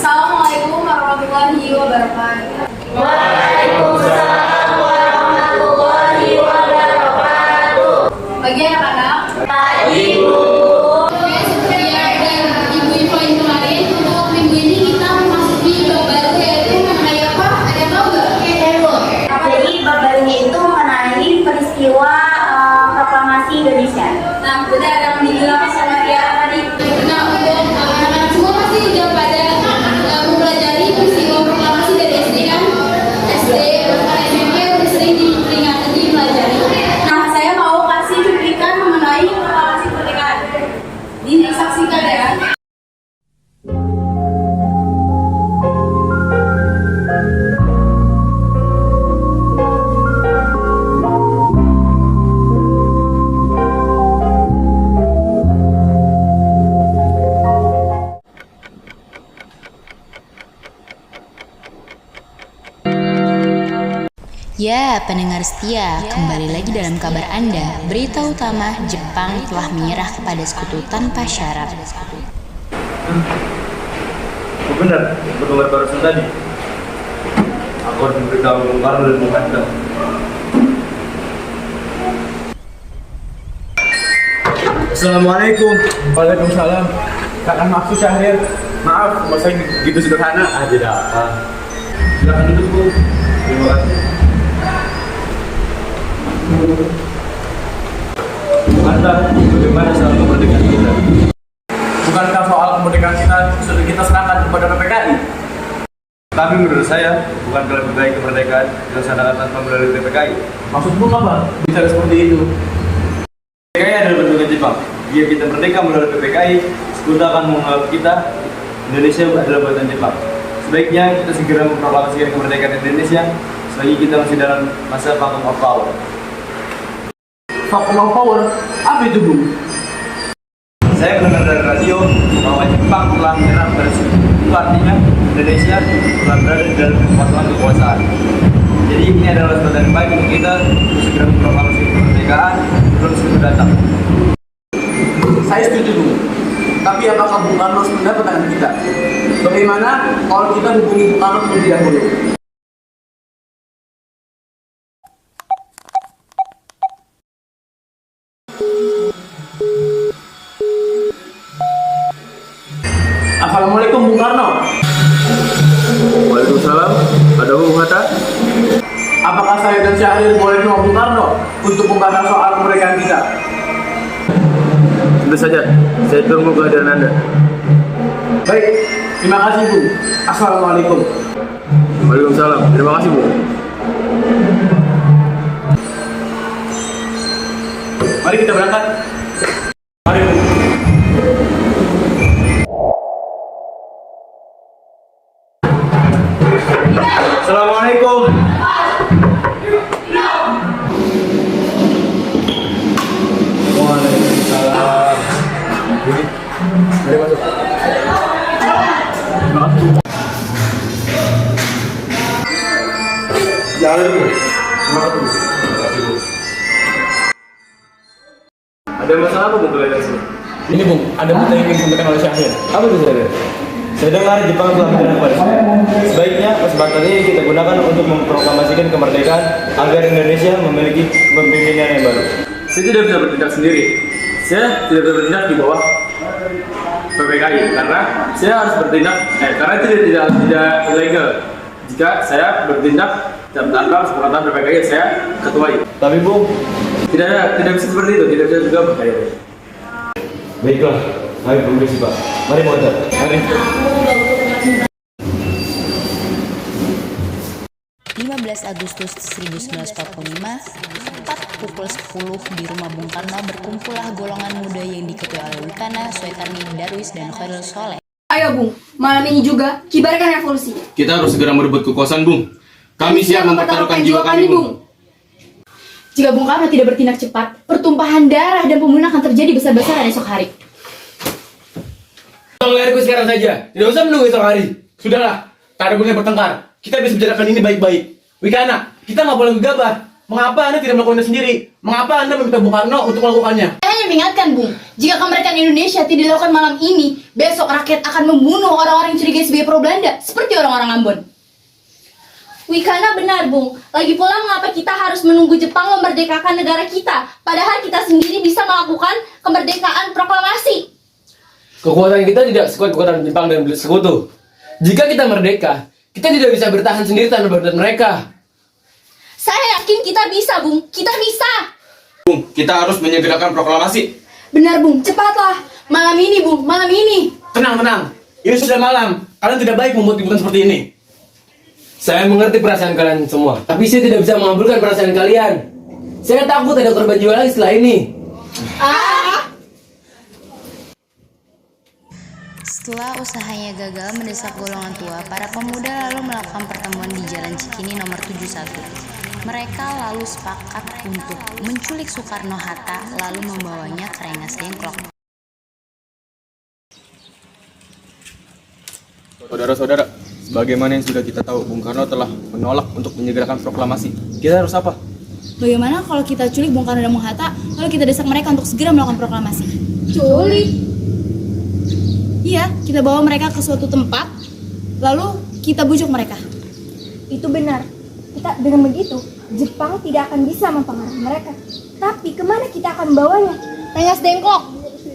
Assalamualaikum warahmatullahi wabarakatuh. Waalaikumsalam warahmatullahi wabarakatuh. Pagi anak-anak. Pagi, Bu. Oke, seperti yang ibu-ibu yang kemarin, untuk minggu ini kita memasuki bab baru yaitu mengenai apa? Ada yang tahu nggak? Jadi bab barunya itu mengenai peristiwa proklamasi Indonesia. Nah, benar yang dibilang sama dia tadi. Nah, untuk anak-anak semua pasti udah pada mempelajari peristiwa proklamasi dari SD kan? SD, bahkan SMP udah sering dipelajari. Nah, saya mau kasih cuplikan mengenai proklamasi kemerdekaan. Disaksikan ya. Ya, pendengar setia, kembali lagi dalam kabar Anda. Berita utama, Jepang telah menyerah kepada sekutu tanpa syarat. Oh, benar, berkabar barusan tadi. Aku harus memberitahu Bung Karno dan Bung Hatta. Assalamualaikum. Waalaikumsalam. Kakak maksud Syahrir. Maaf, saya gitu sederhana. Tidak apa. Silakan duduk, Bu. Terima kasih. Anda, bagaimana soal kemerdekaan kita? Bukankah soal kemerdekaan kita sudah kita serahkan kepada PPKI? Tapi menurut saya, bukan lebih baik kemerdekaan dilaksanakan tanpa melalui PPKI. Maksudmu apa? Bisa seperti itu. PPKI adalah bentukan Jepang. Jika kita merdeka melalui PPKI, sekutu akan menganggap kita Indonesia adalah buatan Jepang. Sebaiknya kita segera memproklamasikan kemerdekaan Indonesia selagi kita masih dalam masa vacuum of power. Vacuum of power? Apa itu, Bung? Saya mendengar dari radio bahwa Jepang telah menyerah pada sekutu. Itu artinya Indonesia telah berada di dalam kekuasaan. Jadi ini adalah kesempatan yang baik untuk kita untuk segera memproklamasikan kemerdekaan sebelum sekutu datang. Saya setuju, Bung. Tapi apakah Bung Karno harus mendapat tangan kita? Bagaimana kalau kita hubungi Bung Karno terlebih dahulu? Assalamualaikum, Bung Karno. Waalaikumsalam. Ada Bung Hatta? Apakah saya dan Syahrir boleh ke Bung Karno untuk membahas soal kemerdekaan kita? Tentu saja. Saya tunggu kehadiran Anda. Baik, terima kasih, Bung. Assalamualaikum. Waalaikumsalam. Terima kasih, Bu. Mari kita berangkat. Mari, Bung. Assalamualaikum. Waalaikumsalam. Mari masuk. Jangan dulu. Terima kasih, Bu. Ada masalah apa, Bung, dari sini? Ini, Bung, ada berita yang ingin disampaikan oleh Syahrir. Apa itu, saudara? Saya dengar Jepang telah menyerah pada saya. Sebaiknya kesempatan ini kita gunakan untuk memproklamasikan kemerdekaan agar Indonesia memiliki kepemimpinan yang baru. Saya tidak bisa bertindak sendiri. Saya tidak bisa bertindak di bawah PPKI karena saya harus bertindak karena itu tidak ilegal. Jika saya bertindak tanpa sepengetahuan PPKI, saya ketuai. Tapi, Bung, Tidak bisa seperti itu, tidak bisa juga berkaya. baiklah. Mari permisi, Pak. Mari, Motor. Mari. 15 Agustus 1945, tepat pukul 10 di rumah Bung Karno berkumpullah golongan muda yang diketuai oleh Wikana, Soekarni, Darwis, dan Khairul Soleh. Ayo Bung, malam ini juga kibarkan revolusi. Kita harus segera merebut kekuasaan, Bung. Kami siap mempertaruhkan jiwa kami, Bung. Jika Bung Karno tidak bertindak cepat, pertumpahan darah dan pembunuhan akan terjadi besar-besaran esok hari. Tolong lariku sekarang saja. Tidak usah menunggu esok hari. Sudahlah, tak ada gunanya bertengkar. Kita bisa bicarakan ini baik-baik. Wikana, kita nggak boleh gegabah. Mengapa Anda tidak melakukannya sendiri? Mengapa Anda meminta Bung Karno untuk melakukannya? Saya hanya mengingatkan, Bung, jika kemerdekaan Indonesia tidak dilakukan malam ini, besok rakyat akan membunuh orang-orang yang curigai sebagai pro-Belanda, seperti orang-orang Ambon. Wikana benar, Bung. Lagi pula mengapa kita harus menunggu Jepang memerdekakan negara kita, padahal kita sendiri bisa melakukan kemerdekaan proklamasi. Kekuatan kita tidak sekuat kekuatan Jepang dan sekutu. Jika kita merdeka, kita tidak bisa bertahan sendiri tanpa bantuan mereka. Saya yakin kita bisa, Bung. Kita bisa. Bung, kita harus menyegerakan proklamasi. Benar, Bung, cepatlah. Malam ini, Bung, malam ini. Tenang. Ini sudah malam. Kalian tidak baik membuat liputan seperti ini. Saya mengerti perasaan kalian semua, tapi saya tidak bisa mengabulkan perasaan kalian. Saya takut ada korban jiwa lagi setelah ini. Setelah usahanya gagal mendesak golongan tua, para pemuda lalu melakukan pertemuan di Jalan Cikini nomor 71. Mereka lalu sepakat untuk menculik Soekarno-Hatta lalu membawanya ke Rengas Dengklok. Saudara-saudara, sebagaimana yang sudah kita tahu, Bung Karno telah menolak untuk menyegerakan proklamasi. Kita harus apa? Bagaimana kalau kita culik Bung Karno dan Bung Hatta, lalu kita desak mereka untuk segera melakukan proklamasi? Culik? Iya, kita bawa mereka ke suatu tempat, lalu kita bujuk mereka. Itu benar. Dengan begitu, Jepang tidak akan bisa mempengaruhi mereka. Tapi kemana kita akan membawanya? Rengas Dengklok.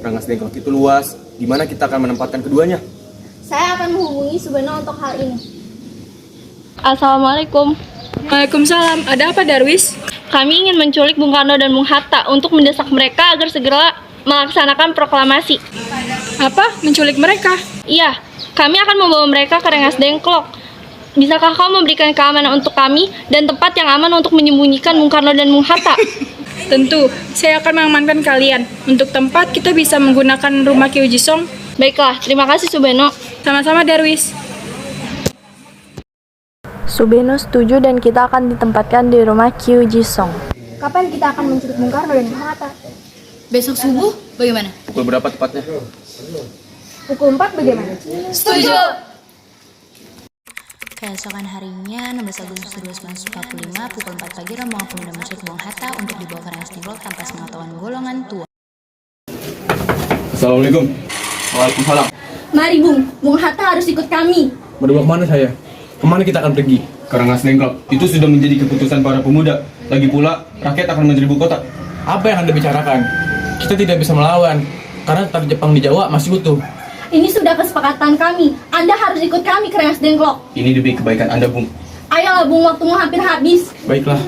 Rengas Dengklok itu luas. Di mana kita akan menempatkan keduanya? Saya akan menghubungi Subeno untuk hal ini. Assalamualaikum. Waalaikumsalam. Ada apa, Darwis? Kami ingin menculik Bung Karno dan Bung Hatta untuk mendesak mereka agar segera melaksanakan proklamasi. Apa? Menculik mereka? Iya, kami akan membawa mereka ke Rengas Dengklok. Bisakah kau memberikan keamanan untuk kami dan tempat yang aman untuk menyembunyikan Bung Karno dan Bung Hatta? Tentu, saya akan mengamankan kalian. Untuk tempat, kita bisa menggunakan rumah Kiu Jisong. Baiklah, terima kasih Subeno. Sama-sama, Darwis. Subeno setuju dan kita akan ditempatkan di rumah Kiu Jisong. Kapan kita akan menculik Bung Karno dan Bung Hatta? Besok subuh, bagaimana? Pukul berapa tepatnya? Pukul 4 bagaimana? Setuju. Keesokan harinya, 16 Agustus 1945, pukul 4 pagi, rombongan pemuda menculik Bung Hatta untuk dibawa ke Rengas Dengklok tanpa sepengetahuan golongan tua. Assalamualaikum. Waalaikumsalam. Mari Bung Hatta harus ikut kami. Mau dibawa kemana saya? Kemana kita akan pergi? Ke Rengas Dengklok. Itu sudah menjadi keputusan para pemuda. Lagi pula, rakyat akan menjadi ibu kota. Apa yang Anda bicarakan? Kita tidak bisa melawan, karena tentara Jepang di Jawa masih utuh. Ini sudah kesepakatan kami. Anda harus ikut kami ke Rengas Dengklok. Ini demi kebaikan Anda, Bung. Ayolah Bung, waktumu hampir habis. Baiklah.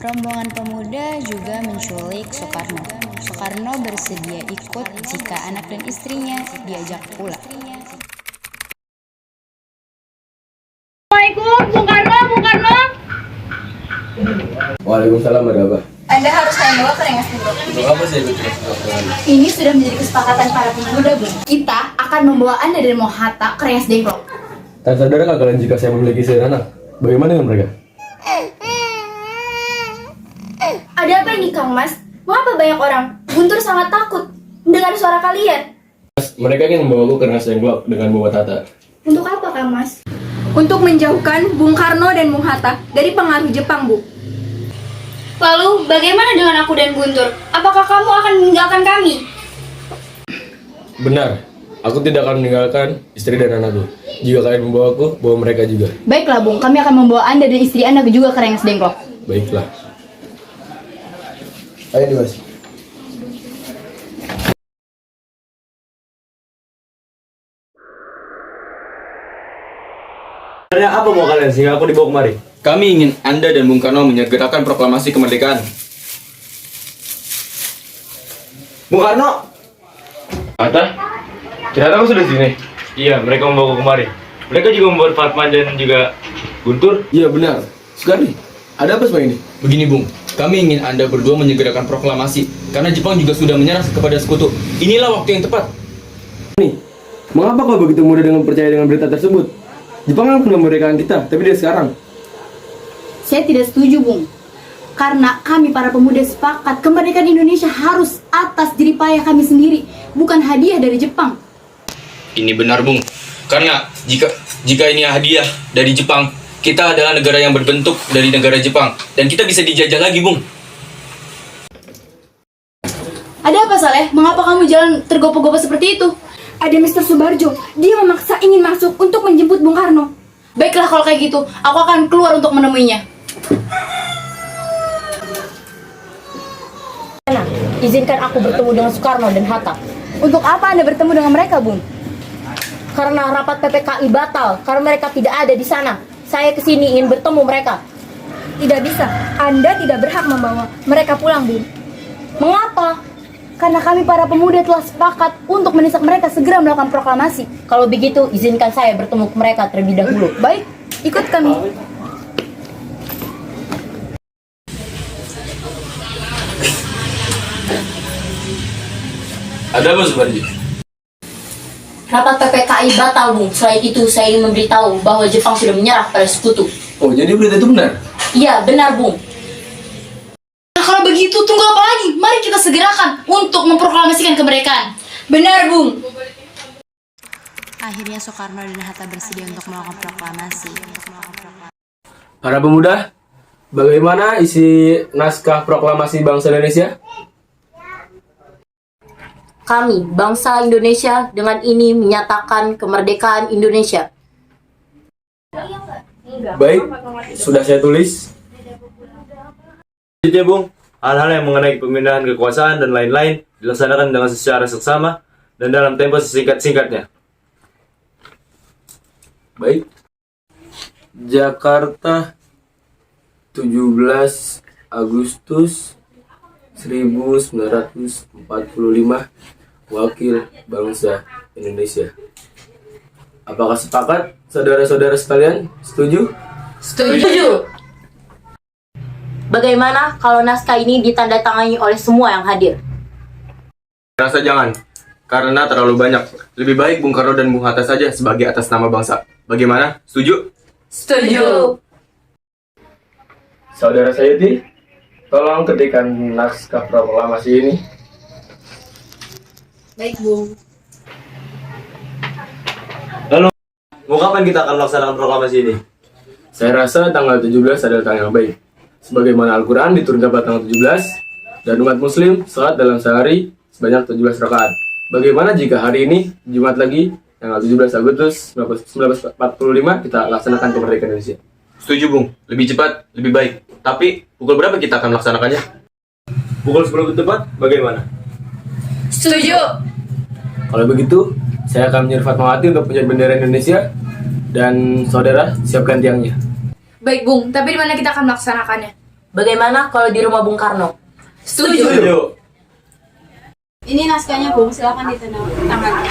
Rombongan pemuda juga menculik Soekarno. Soekarno bersedia ikut jika anak dan istrinya diajak pula. Assalamualaikum, Bung Karno, Bung Karno. Waalaikumsalam, ada apa? Anda harus saya bawa ke Rengas Dengklok. Untuk apa saya ikut? Ini sudah menjadi kesepakatan para pemuda, Bung. Kita akan membawa Anda dan Bung Hatta ke Rengas Dengklok. Dan saudara kalian jika saya memiliki 9 anak? Bagaimana dengan mereka? Ada apa ini, Kang Mas? Mengapa banyak orang? Guntur sangat takut mendengar suara kalian. Mereka ingin membawaku ke Rengas Dengklok dengan membawa Hatta. Untuk apa, Kang Mas? Untuk menjauhkan Bung Karno dan Bung Hatta dari pengaruh Jepang, Bu. Lalu, bagaimana dengan aku dan Guntur? Apakah kamu akan meninggalkan kami? Benar, aku tidak akan meninggalkan istri dan anakku. Jika kalian membawaku, bawa mereka juga. Baiklah, Bung. Kami akan membawa Anda dan istri Anda juga ke Rengas Dengklok. Baiklah. Ayo Dimas. Sebenarnya apa mau kalian sehingga aku dibawa kemari? Kami ingin Anda dan Bung Karno menyegerakan proklamasi kemerdekaan. Bung Karno! Hatta? Ternyata aku sudah di sini. Iya, mereka membawa kemari. Mereka juga membawa Fatma dan juga Guntur. Iya benar. Sekali. Ada apa semua ini? Begini, Bung. Kami ingin Anda berdua menyegerakan proklamasi karena Jepang juga sudah menyerah kepada sekutu. Inilah waktu yang tepat. Nih, mengapa kau begitu mudah dengan percaya dengan berita tersebut? Jepang kan belum memerdekakan kita, tapi dia sekarang. Saya tidak setuju, Bung. Karena kami para pemuda sepakat kemerdekaan Indonesia harus atas jerih payah kami sendiri, bukan hadiah dari Jepang. Ini benar, Bung. Karena jika ini hadiah dari Jepang, kita adalah negara yang berbentuk dari negara Jepang dan kita bisa dijajah lagi, Bung. Saleh? Mengapa kamu jalan tergopoh-gopoh seperti itu? Ada Mr. Subarjo, dia memaksa ingin masuk untuk menjemput Bung Karno. Baiklah kalau kayak gitu, aku akan keluar untuk menemuinya. Izinkan aku bertemu dengan Soekarno dan Hatta. Untuk apa Anda bertemu dengan mereka, Bung? Karena rapat PPKI batal, karena mereka tidak ada di sana. Saya kesini ingin bertemu mereka. Tidak bisa, Anda tidak berhak membawa mereka pulang, Bung. Mengapa? Karena kami para pemuda telah sepakat untuk mendesak mereka segera melakukan proklamasi. Kalau begitu, izinkan saya bertemu mereka terlebih dahulu. Baik, Ikut kami. Ada apa Subarji? Rapat PPKI batal, Bung. Selain itu, saya ingin memberitahu bahwa Jepang sudah menyerah pada sekutu. Oh, jadi berita itu benar? Iya, benar, Bung. nah kalau begitu tunggu apa lagi? Mari kita segerakan untuk memproklamasikan kemerdekaan. Benar, Bung. Akhirnya Soekarno dan Hatta bersedia untuk melakukan proklamasi. Para pemuda, bagaimana isi naskah proklamasi bangsa Indonesia? Kami, bangsa Indonesia, dengan ini menyatakan kemerdekaan Indonesia. Baik, sudah saya tulis. Selanjutnya, Bung, hal-hal yang mengenai pemindahan kekuasaan dan lain-lain dilaksanakan dengan secara seksama dan dalam tempo sesingkat-singkatnya. Baik. Jakarta 17 Agustus 1945. Wakil bangsa Indonesia. Apakah sepakat saudara-saudara sekalian? Setuju? Setuju. Bagaimana kalau naskah ini ditandatangani oleh semua yang hadir? Rasa jangan, karena terlalu banyak. Lebih baik Bung Karno dan Bung Hatta saja sebagai atas nama bangsa. Bagaimana? Setuju? Setuju. Saudara Sayuti, tolong ketikkan naskah proklamasi ini. Baik, Bung. Mau kapan kita akan melaksanakan proklamasi ini? Saya rasa tanggal 17 adalah tanggal yang baik. Sebagaimana Al-Quran diturunkan pada tanggal 17, dan umat muslim salat dalam sehari sebanyak 17 rakaat. Bagaimana jika hari ini, Jumat lagi, tanggal 17 Agustus 1945, kita laksanakan kemerdekaan Indonesia? Setuju Bung, lebih cepat, lebih baik. Tapi, pukul berapa kita akan melaksanakannya? Pukul 10 tepat, bagaimana? Setuju. Kalau begitu, saya akan menyuruh Fatmawati untuk punya bendera Indonesia, dan saudara siapkan tiangnya. Baik, Bung. Tapi di mana kita akan melaksanakannya? Bagaimana kalau di rumah Bung Karno? Setuju. Ini naskahnya, Bung. Silakan ditandatangani.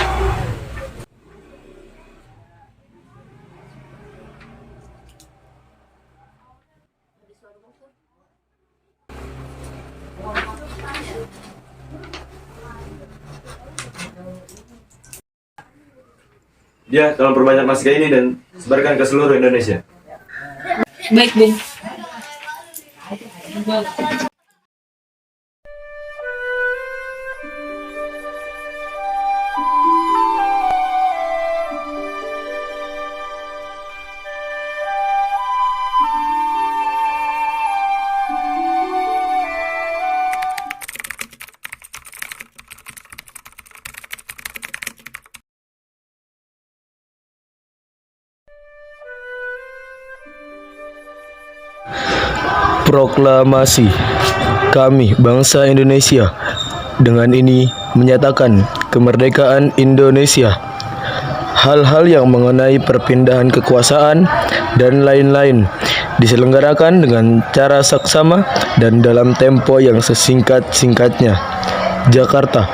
Dia tolong perbanyak naskah ini dan sebarkan ke seluruh Indonesia. Baik, Bung. Proklamasi. Kami, bangsa Indonesia, dengan ini menyatakan kemerdekaan Indonesia. Hal-hal yang mengenai perpindahan kekuasaan dan lain-lain diselenggarakan dengan cara saksama dan dalam tempo yang sesingkat-singkatnya. Jakarta,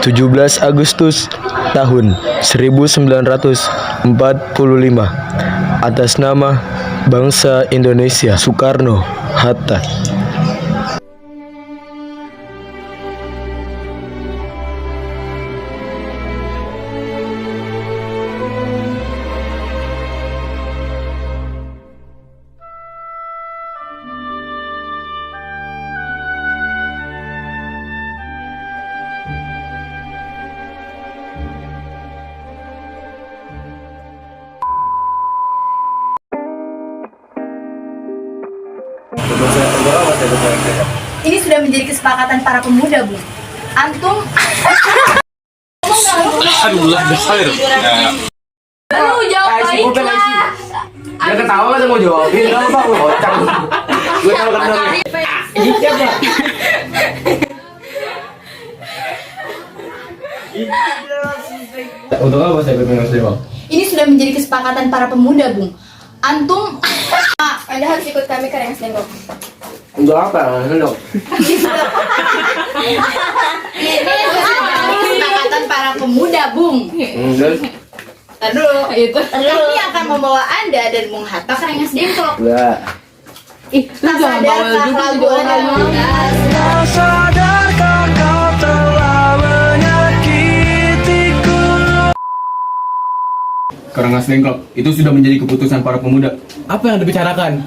17 Agustus tahun 1945. Atas nama bangsa Indonesia, Soekarno Hatta. Ini sudah menjadi kesepakatan para pemuda, Bung. Antum Aduh lah, dasar. Lu jawab baiklah. Dia ketawa kan mau jawabin, enggak apa gue kocak. Gue tahu kan dong. Untuk apa saya bermain Bang? ini sudah menjadi kesepakatan para pemuda, Bung. Antum Anda harus ikut kami ke Rengas Dengklok. Untuk apa? Dong. ini kesepakatan para pemuda, Bung. Terus? Aduh, itu. Kami akan membawa Anda dan Bung Hatta ke Rengas Dengklok. Enggak. Ih, lu jangan bawa juga lagu orang. Sadarkah kau telah menyakitiku? Rengas Dengklok, itu sudah menjadi keputusan para pemuda. Apa yang Anda bicarakan?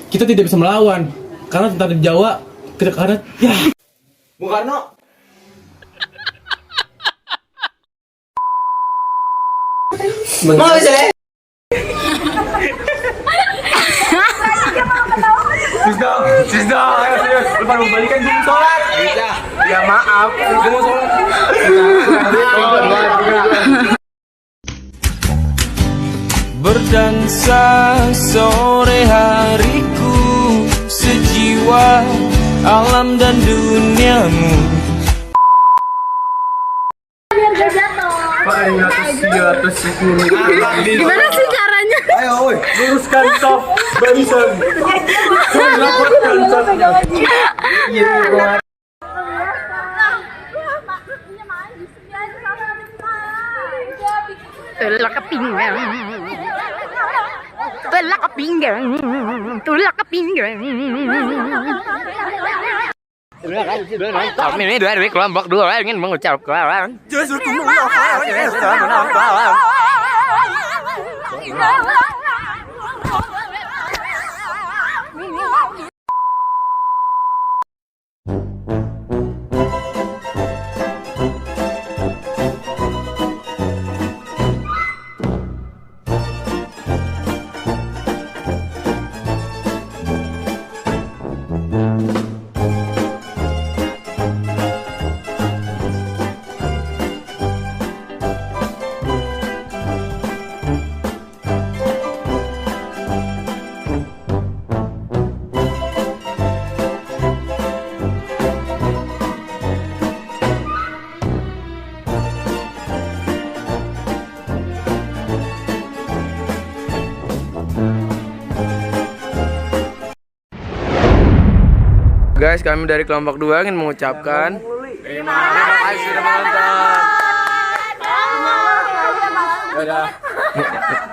Kita tidak bisa melawan karena tentara di Jawa karena ya. Bung Karno. Mau saya? Sis dong, ayo serius. Lupa mau balikan belum sholat. Bisa. Ya maaf, gue mau sholat. Berdansa sore hariku, sejiwa alam dan duniamu. Gimana sih caranya? Ayo, woi. Luruskan soft barisan. Rapatkan softnya. Tulak ke pinggang. Tulak ke pinggang. Tulak ke pinggang. Kami ini dari kelompok 2 ingin mengucapkan Guys, kami dari kelompok 2 ingin mengucapkan terima kasih sudah menonton. Dadah.